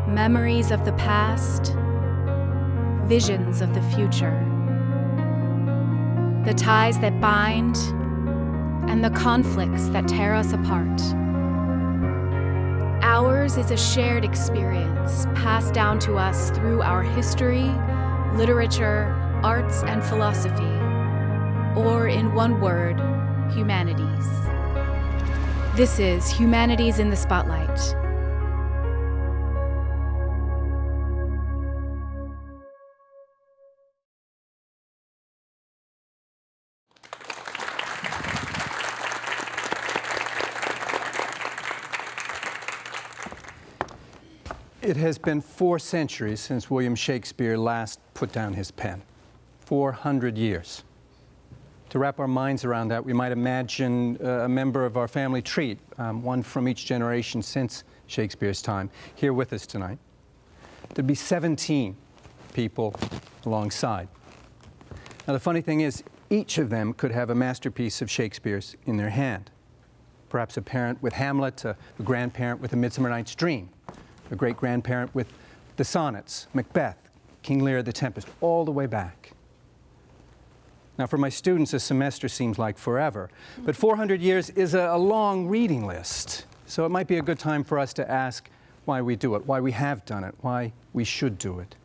Memories of the past, visions of the future. The ties that bind and the conflicts that tear us apart. Ours is a shared experience passed down to us through our history, literature, arts, and philosophy, or in one word, humanities. This is Humanities in the Spotlight. It has been 4 centuries since William Shakespeare last put down his pen. 400 years. To wrap our minds around that, we might imagine a member of our family tree, one from each generation since Shakespeare's time, here with us tonight. There'd be 17 people alongside. Now, the funny thing is, each of them could have a masterpiece of Shakespeare's in their hand. Perhaps a parent with Hamlet, a grandparent with A Midsummer Night's Dream, a great-grandparent with the Sonnets, Macbeth, King Lear, The Tempest, all the way back. Now, for my students, a semester seems like forever, but 400 years is a long reading list. So it might be a good time for us to ask why we do it, why we have done it, why we should do it.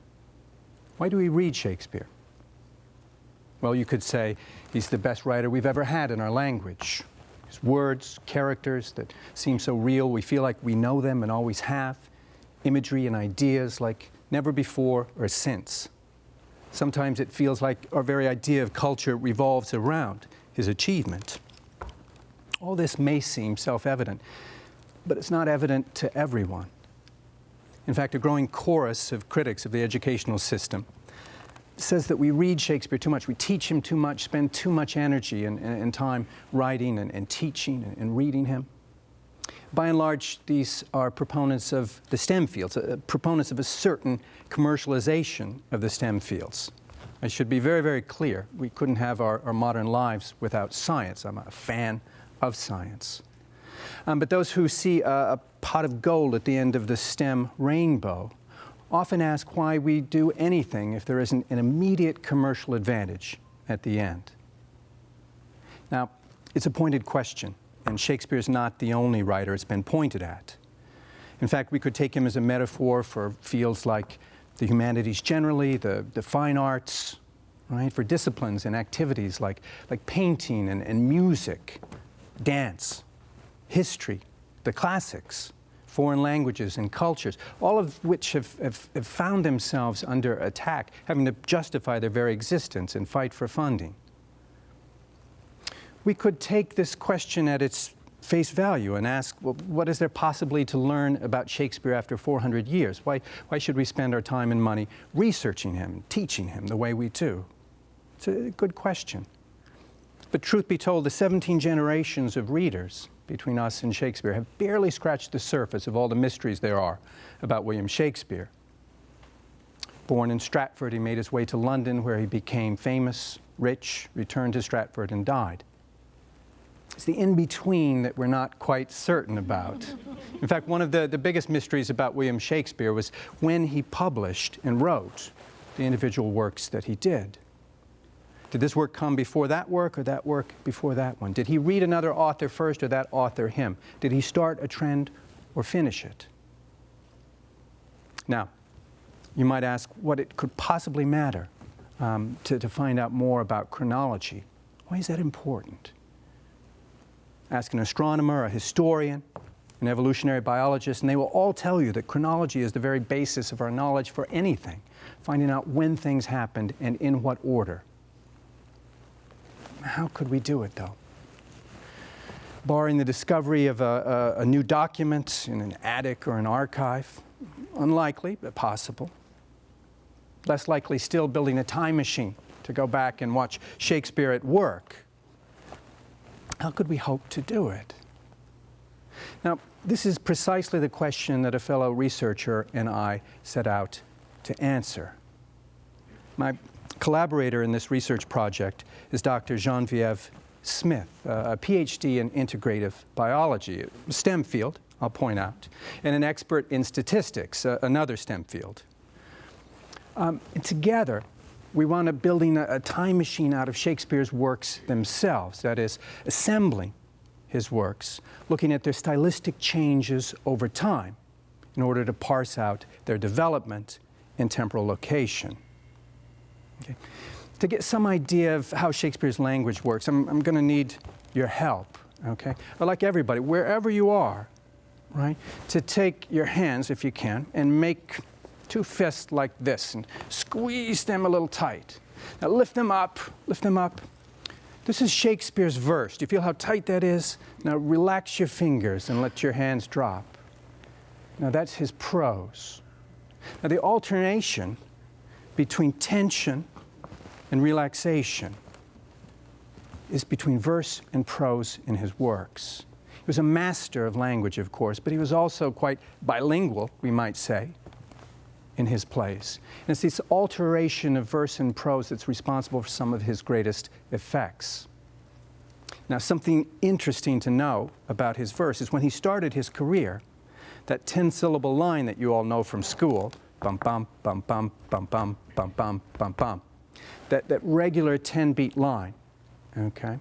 Why do we read Shakespeare? Well, you could say he's the best writer we've ever had in our language. His words, characters that seem so real, we feel like we know them and always have. Imagery and ideas like never before or since. Sometimes it feels like our very idea of culture revolves around his achievement. All this may seem self-evident, but it's not evident to everyone. In fact, a growing chorus of critics of the educational system says that we read Shakespeare too much, we teach him too much, spend too much energy and time writing and teaching and reading him. By and large, these are proponents of the STEM fields, proponents of a certain commercialization of the STEM fields. I should be very, very clear. We couldn't have our modern lives without science. I'm a fan of science. But those who see a pot of gold at the end of the STEM rainbow often ask why we do anything if there isn't an immediate commercial advantage at the end. Now, it's a pointed question. And Shakespeare's not the only writer it's been pointed at. In fact, we could take him as a metaphor for fields like the humanities generally, the fine arts, right? For disciplines and activities like painting and music, dance, history, the classics, foreign languages and cultures, all of which have found themselves under attack, having to justify their very existence and fight for funding. We could take this question at its face value and ask, well, what is there possibly to learn about Shakespeare after 400 years? Why should we spend our time and money researching him, teaching him the way we do? It's a good question. But truth be told, the 17 generations of readers between us and Shakespeare have barely scratched the surface of all the mysteries there are about William Shakespeare. Born in Stratford, he made his way to London, where he became famous, rich, returned to Stratford, and died. It's the in-between that we're not quite certain about. In fact, one of the biggest mysteries about William Shakespeare was when he published and wrote the individual works that he did. Did this work come before that work or that work before that one? Did he read another author first or that author him? Did he start a trend or finish it? Now, you might ask what it could possibly matter to find out more about chronology. Why is that important? Ask an astronomer, a historian, an evolutionary biologist, and they will all tell you that chronology is the very basis of our knowledge for anything, finding out when things happened and in what order. How could we do it, though? Barring the discovery of a new document in an attic or an archive, unlikely, but possible. Less likely still building a time machine to go back and watch Shakespeare at work. How could we hope to do it? Now, this is precisely the question that a fellow researcher and I set out to answer. My collaborator in this research project is Dr. Genevieve Smith, a PhD in integrative biology, a STEM field, I'll point out, and an expert in statistics, another STEM field. And together, we wound up building a time machine out of Shakespeare's works themselves, that is, assembling his works, looking at their stylistic changes over time in order to parse out their development and temporal location. Okay. To get some idea of how Shakespeare's language works, I'm going to need your help, okay? I'd like everybody, wherever you are, right, to take your hands, if you can, and make two fists like this and squeeze them a little tight. Now lift them up, lift them up. This is Shakespeare's verse. Do you feel how tight that is? Now relax your fingers and let your hands drop. Now that's his prose. Now the alternation between tension and relaxation is between verse and prose in his works. He was a master of language, of course, but he was also quite bilingual, we might say, in his plays. And it's this alteration of verse and prose that's responsible for some of his greatest effects. Now, something interesting to know about his verse is when he started his career, that 10-syllable line that you all know from school, bum bum bum bum bum bum bum bum bum bum, that regular 10-beat line, okay,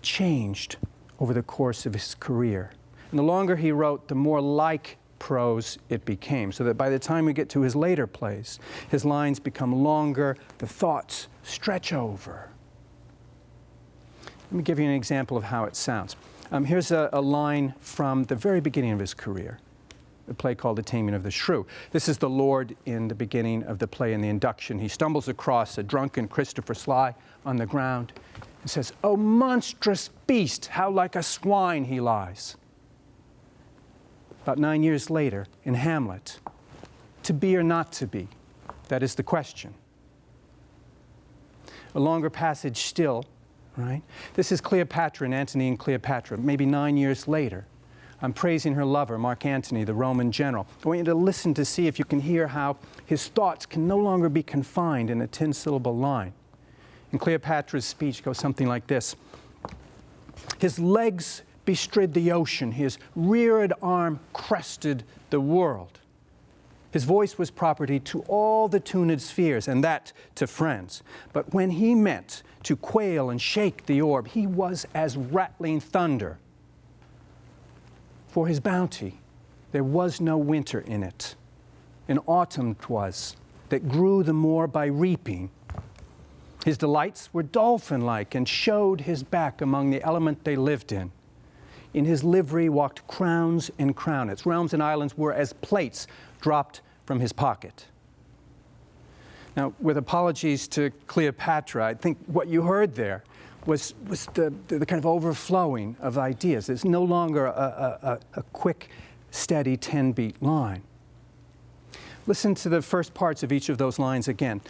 changed over the course of his career. And the longer he wrote, the more like prose it became, so that by the time we get to his later plays, his lines become longer, the thoughts stretch over. Let me give you an example of how it sounds. Here's a line from the very beginning of his career, a play called The Taming of the Shrew. This is the Lord in the beginning of the play in the induction. He stumbles across a drunken Christopher Sly on the ground and says, "O monstrous beast, how like a swine he lies." About 9 years later, in Hamlet, to be or not to be, that is the question. A longer passage still, right? This is Cleopatra in Antony and Cleopatra, maybe 9 years later. I'm praising her lover, Mark Antony, the Roman general. I want you to listen to see if you can hear how his thoughts can no longer be confined in a 10-syllable line. And Cleopatra's speech goes something like this. His legs bestrid the ocean, his reared arm crested the world. His voice was property to all the tuned spheres, and that to friends. But when he meant to quail and shake the orb, he was as rattling thunder. For his bounty, there was no winter in it. In autumn 'twas, that grew the more by reaping. His delights were dolphin-like, and showed his back among the element they lived in. In his livery walked crowns and crownets. Realms and islands were as plates dropped from his pocket. Now, with apologies to Cleopatra, I think what you heard there was the kind of overflowing of ideas. It's no longer a quick, steady 10-beat line. Listen to the first parts of each of those lines again.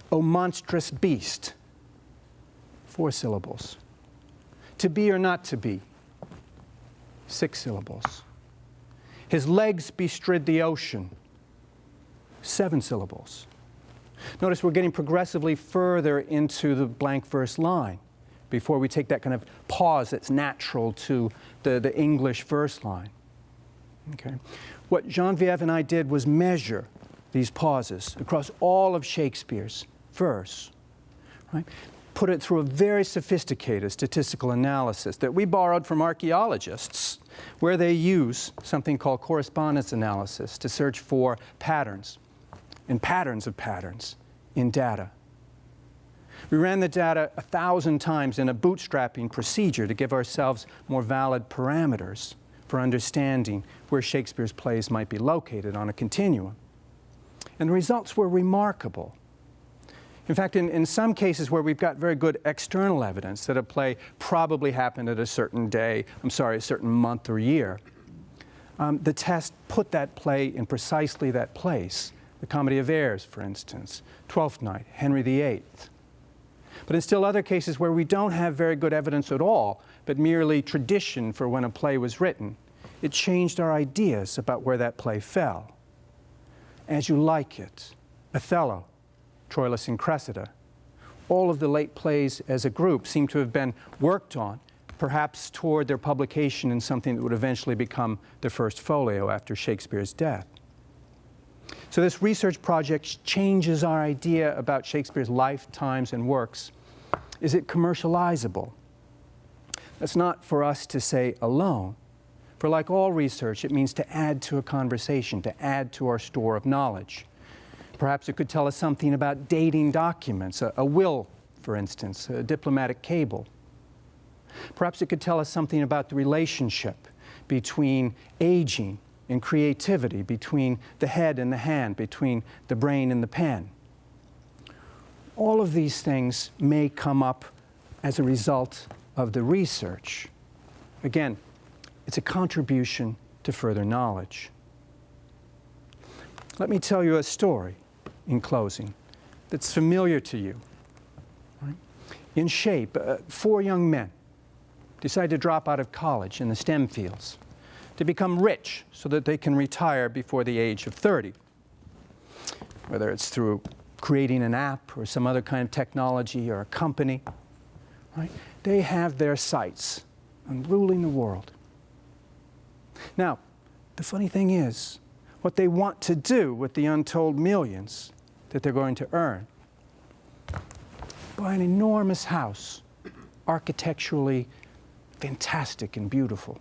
O monstrous beast, 4 syllables. To be or not to be, 6 syllables. His legs bestrid the ocean, 7 syllables. Notice we're getting progressively further into the blank verse line before we take that kind of pause that's natural to the English verse line. Okay. What Geneviève and I did was measure these pauses across all of Shakespeare's verse, right? Put it through a very sophisticated statistical analysis that we borrowed from archaeologists, where they use something called correspondence analysis to search for patterns and patterns of patterns in data. We ran the data 1,000 times in a bootstrapping procedure to give ourselves more valid parameters for understanding where Shakespeare's plays might be located on a continuum. And the results were remarkable. In fact, in some cases where we've got very good external evidence that a play probably happened at a certain day, a certain month or year, the test put that play in precisely that place. The Comedy of Errors, for instance, Twelfth Night, Henry VIII. But in still other cases where we don't have very good evidence at all, but merely tradition for when a play was written, it changed our ideas about where that play fell. As You Like It, Othello, Troilus and Cressida. All of the late plays as a group seem to have been worked on perhaps toward their publication in something that would eventually become the first folio after Shakespeare's death. So this research project changes our idea about Shakespeare's life, times, and works. Is it commercializable? That's not for us to say alone. For like all research, it means to add to a conversation, to add to our store of knowledge. Perhaps it could tell us something about dating documents, a will, for instance, a diplomatic cable. Perhaps it could tell us something about the relationship between aging and creativity, between the head and the hand, between the brain and the pen. All of these things may come up as a result of the research. Again, it's a contribution to further knowledge. Let me tell you a story in closing that's familiar to you. Right? In shape, 4 young men decide to drop out of college in the STEM fields to become rich so that they can retire before the age of 30. Whether it's through creating an app or some other kind of technology or a company, right? They have their sights on ruling the world. Now, the funny thing is, what they want to do with the untold millions that they're going to earn, buy an enormous house, architecturally fantastic and beautiful.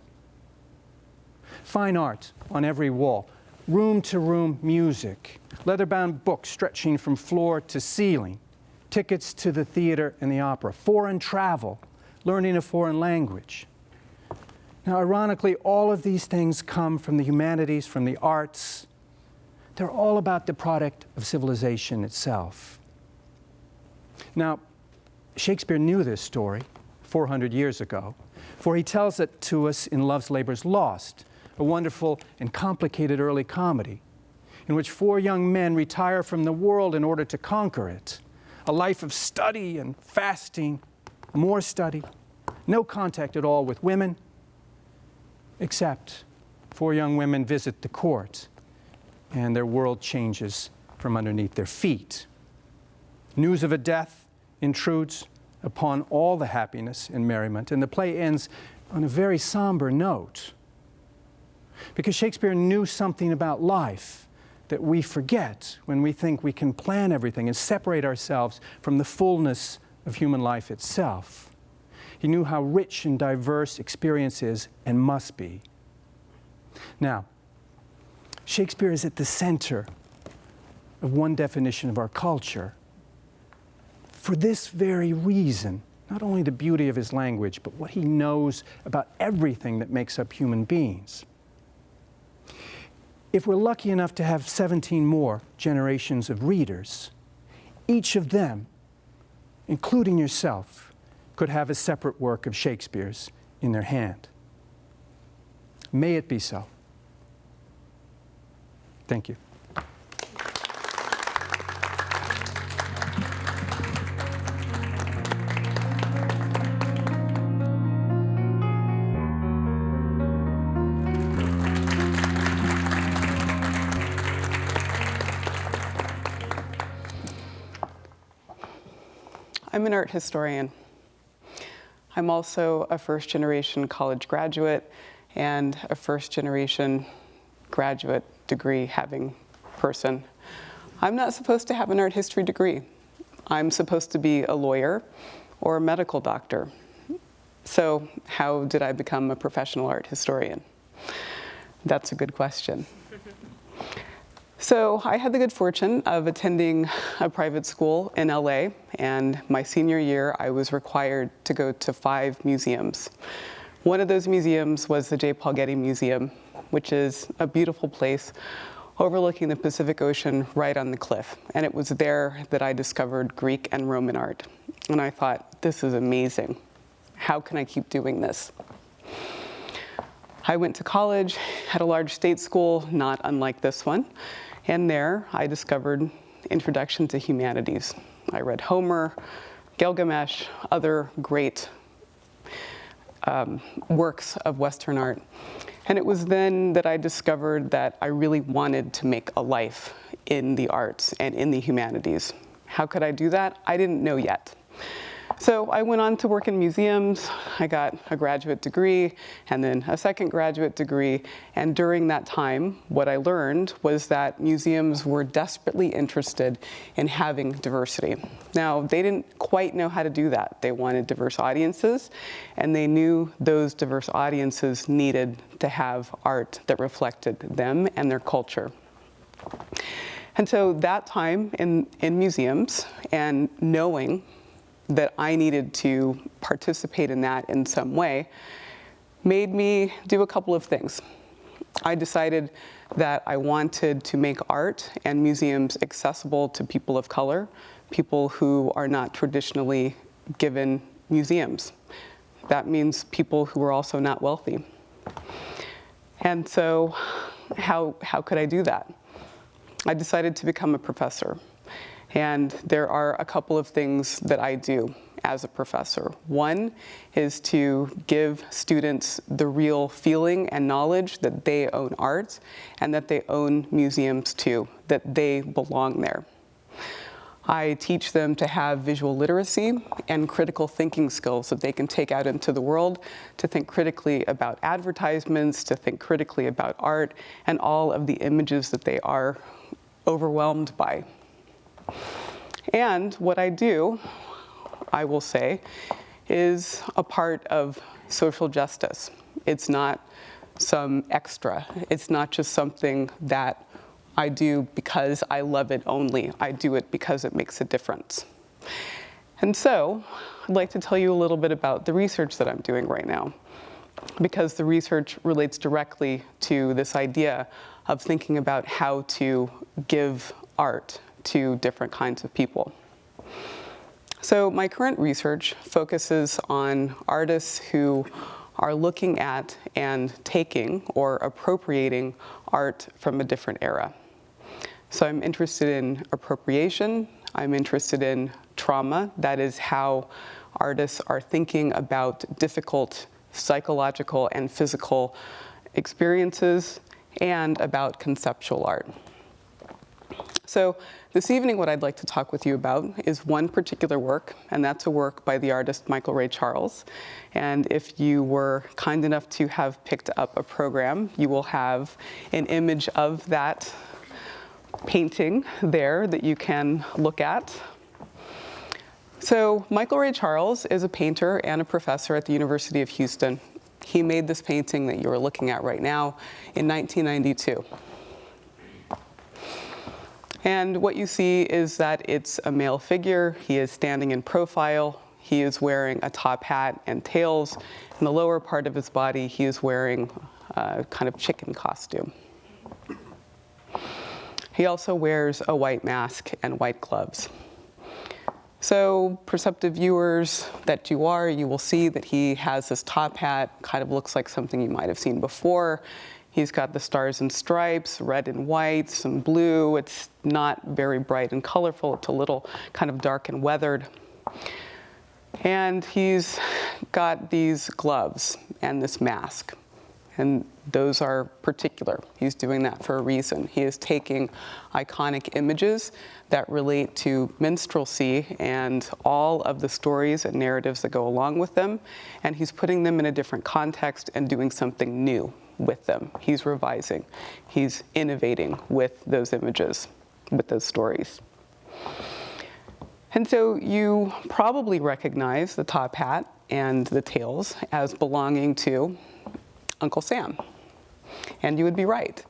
Fine art on every wall, room-to-room music, leather-bound books stretching from floor to ceiling, tickets to the theater and the opera, foreign travel, learning a foreign language. Now, ironically, all of these things come from the humanities, from the arts. They're all about the product of civilization itself. Now, Shakespeare knew this story 400 years ago, for he tells it to us in Love's Labour's Lost, a wonderful and complicated early comedy in which 4 young men retire from the world in order to conquer it. A life of study and fasting, more study, no contact at all with women, except 4 young women visit the court and their world changes from underneath their feet. News of a death intrudes upon all the happiness and merriment, and the play ends on a very somber note. Because Shakespeare knew something about life that we forget when we think we can plan everything and separate ourselves from the fullness of human life itself. He knew how rich and diverse experience is and must be. Now, Shakespeare is at the center of one definition of our culture. For this very reason, not only the beauty of his language, but what he knows about everything that makes up human beings. If we're lucky enough to have 17 more generations of readers, each of them, including yourself, could have a separate work of Shakespeare's in their hand. May it be so. Thank you. I'm an art historian. I'm also a first-generation college graduate and a first-generation graduate degree-having person. I'm not supposed to have an art history degree. I'm supposed to be a lawyer or a medical doctor. So how did I become a professional art historian? That's a good question. So I had the good fortune of attending a private school in LA, and my senior year I was required to go to 5 museums. One of those museums was the J. Paul Getty Museum, which is a beautiful place overlooking the Pacific Ocean right on the cliff. And it was there that I discovered Greek and Roman art. And I thought, this is amazing. How can I keep doing this? I went to college at a large state school, not unlike this one. And there I discovered Introduction to Humanities. I read Homer, Gilgamesh, other great works of Western art. And it was then that I discovered that I really wanted to make a life in the arts and in the humanities. How could I do that? I didn't know yet. So I went on to work in museums. I got a graduate degree and then a second graduate degree. And during that time, what I learned was that museums were desperately interested in having diversity. Now, they didn't quite know how to do that. They wanted diverse audiences, and they knew those diverse audiences needed to have art that reflected them and their culture. And so that time in museums, and knowing that I needed to participate in that in some way, made me do a couple of things. I decided that I wanted to make art and museums accessible to people of color, people who are not traditionally given museums. That means people who are also not wealthy. And so how could I do that? I decided to become a professor. And there are a couple of things that I do as a professor. One is to give students the real feeling and knowledge that they own art and that they own museums too, that they belong there. I teach them to have visual literacy and critical thinking skills that they can take out into the world, to think critically about advertisements, to think critically about art, and all of the images that they are overwhelmed by. And what I do, I will say, is a part of social justice. It's not some extra. It's not just something that I do because I love it only. I do it because it makes a difference. And so I'd like to tell you a little bit about the research that I'm doing right now, because the research relates directly to this idea of thinking about how to give art to different kinds of people. So my current research focuses on artists who are looking at and taking or appropriating art from a different era. So I'm interested in appropriation. I'm interested in trauma. That is how artists are thinking about difficult psychological and physical experiences, and about conceptual art. So this evening, what I'd like to talk with you about is one particular work, and that's a work by the artist Michael Ray Charles. And if you were kind enough to have picked up a program, you will have an image of that painting there that you can look at. So Michael Ray Charles is a painter and a professor at the University of Houston. He made this painting that you are looking at right now in 1992. And what you see is that it's a male figure. He is standing in profile. He is wearing a top hat and tails. In the lower part of his body, he is wearing a kind of chicken costume. He also wears a white mask and white gloves. So perceptive viewers that you are, you will see that he has this top hat, kind of looks like something you might have seen before. He's got the stars and stripes, red and white, some blue. It's not very bright and colorful. It's a little kind of dark and weathered. And he's got these gloves and this mask. And those are particular. He's doing that for a reason. He is taking iconic images that relate to minstrelsy and all of the stories and narratives that go along with them, and he's putting them in a different context and doing something new with them. He's revising. He's innovating with those images, with those stories. And so you probably recognize the top hat and the tails as belonging to Uncle Sam. And you would be right.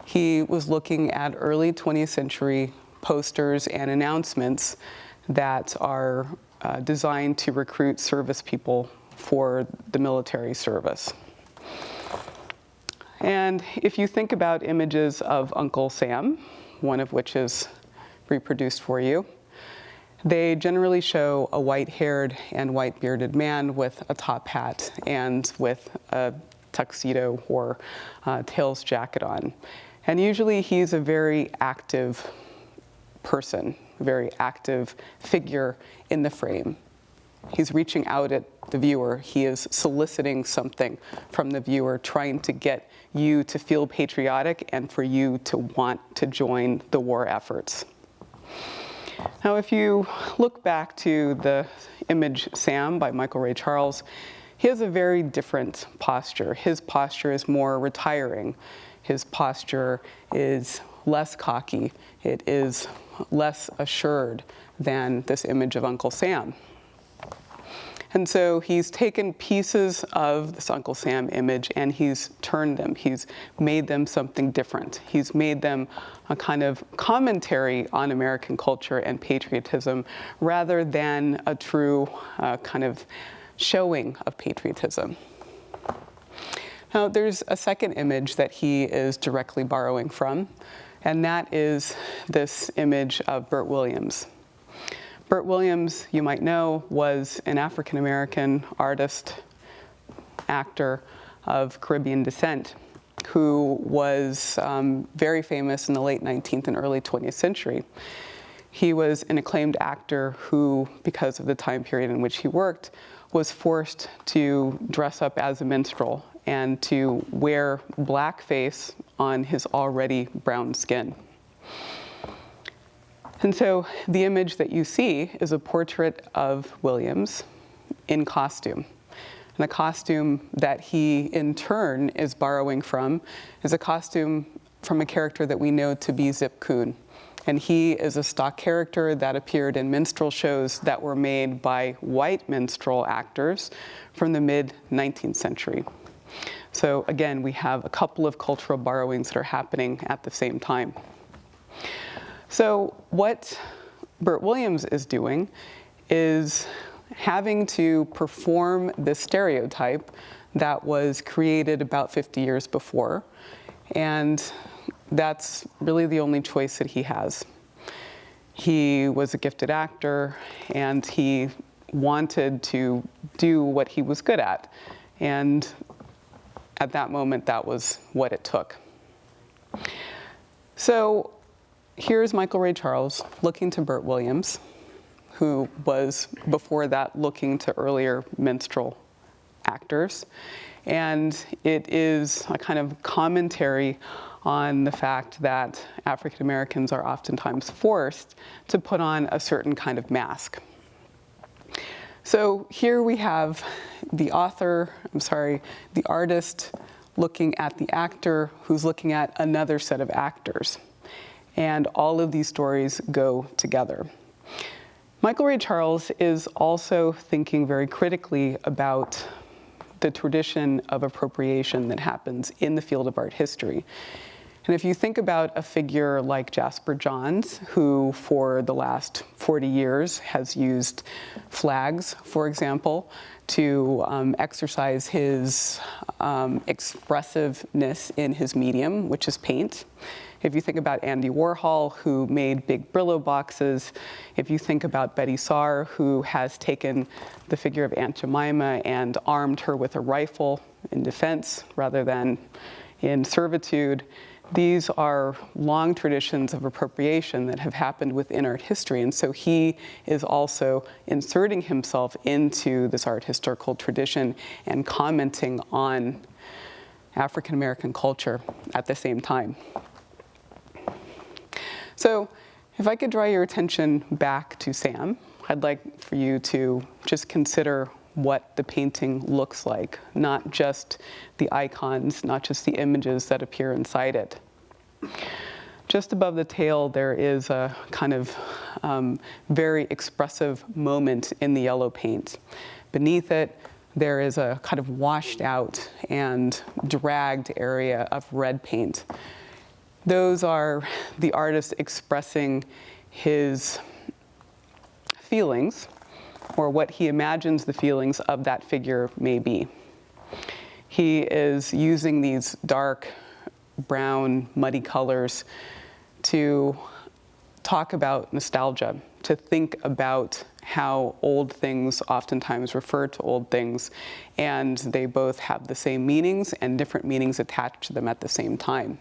He was looking at early 20th century posters and announcements that are designed to recruit service people for the military service. And if you think about images of Uncle Sam, one of which is reproduced for you, they generally show a white-haired and white-bearded man with a top hat and with a tuxedo or tails jacket on. And usually he's a very active person, a very active figure in the frame. He's reaching out at the viewer. He is soliciting something from the viewer, trying to get you to feel patriotic and for you to want to join the war efforts. Now, if you look back to the image Sam by Michael Ray Charles, he has a very different posture. His posture is more retiring. His posture is less cocky. It is less assured than this image of Uncle Sam. And so he's taken pieces of this Uncle Sam image and he's turned them. He's made them something different. He's made them a kind of commentary on American culture and patriotism rather than a true kind of showing of patriotism. Now, there's a second image that he is directly borrowing from, and that is this image of Bert Williams. Bert Williams, you might know, was an African-American artist, actor of Caribbean descent, who was very famous in the late 19th and early 20th century. He was an acclaimed actor who, because of the time period in which he worked, was forced to dress up as a minstrel and to wear blackface on his already brown skin. And so the image that you see is a portrait of Williams in costume. And the costume that he, in turn, is borrowing from is a costume from a character that we know to be Zip Coon. And he is a stock character that appeared in minstrel shows that were made by white minstrel actors from the mid-19th century. So again, we have a couple of cultural borrowings that are happening at the same time. So what Bert Williams is doing is having to perform this stereotype that was created about 50 years before, and that's really the only choice that he has. He was a gifted actor, and he wanted to do what he was good at, and at that moment, that was what it took. So here's Michael Ray Charles looking to Bert Williams, who was before that looking to earlier minstrel actors. And it is a kind of commentary on the fact that African Americans are oftentimes forced to put on a certain kind of mask. So here we have the artist looking at the actor who's looking at another set of actors. And all of these stories go together. Michael Ray Charles is also thinking very critically about the tradition of appropriation that happens in the field of art history. And if you think about a figure like Jasper Johns, who for the last 40 years has used flags, for example, to exercise his expressiveness in his medium, which is paint. If you think about Andy Warhol, who made big Brillo boxes, if you think about Betty Saar, who has taken the figure of Aunt Jemima and armed her with a rifle in defense rather than in servitude, these are long traditions of appropriation that have happened within art history. And so he is also inserting himself into this art historical tradition and commenting on African American culture at the same time. So if I could draw your attention back to Sam, I'd like for you to just consider what the painting looks like, not just the icons, not just the images that appear inside it. Just above the tail, there is a kind of very expressive moment in the yellow paint. Beneath it, there is a kind of washed out and dragged area of red paint. Those are the artist expressing his feelings, or what he imagines the feelings of that figure may be. He is using these dark, brown, muddy colors to talk about nostalgia, to think about how old things oftentimes refer to old things, and they both have the same meanings and different meanings attached to them at the same time.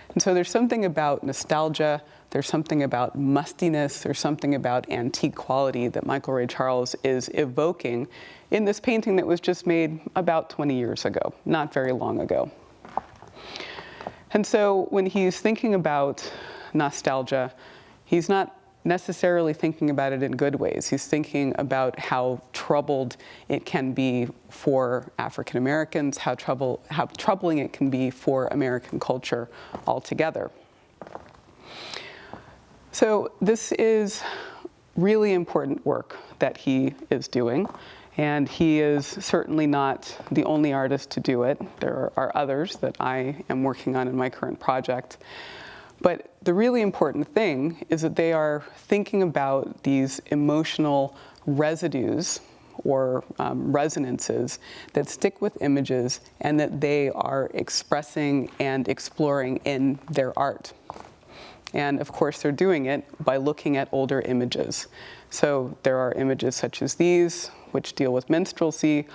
And so there's something about nostalgia, there's something about mustiness, there's something about antique quality that Michael Ray Charles is evoking in this painting that was just made about 20 years ago, not very long ago. And so when he's thinking about nostalgia, he's not necessarily thinking about it in good ways. He's thinking about how troubled it can be for African Americans, how troubling it can be for American culture altogether. So this is really important work that he is doing, and he is certainly not the only artist to do it. There are others that I am working on in my current project. But the really important thing is that they are thinking about these emotional residues or resonances that stick with images and that they are expressing and exploring in their art. And of course, they're doing it by looking at older images. So there are images such as these, which deal with minstrelsy.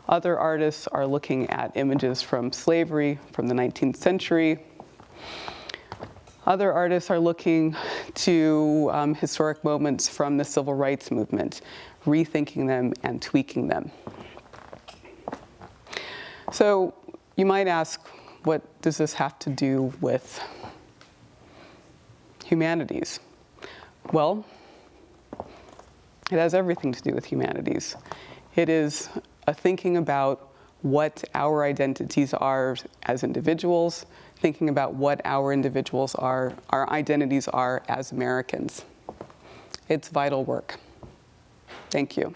Other artists are looking at images from slavery, from the 19th century. Other artists are looking to historic moments from the civil rights movement, rethinking them and tweaking them. So you might ask, what does this have to do with humanities? Well, it has everything to do with humanities. It is a thinking about what our identities are as individuals, thinking about what our identities are as Americans. It's vital work. Thank you.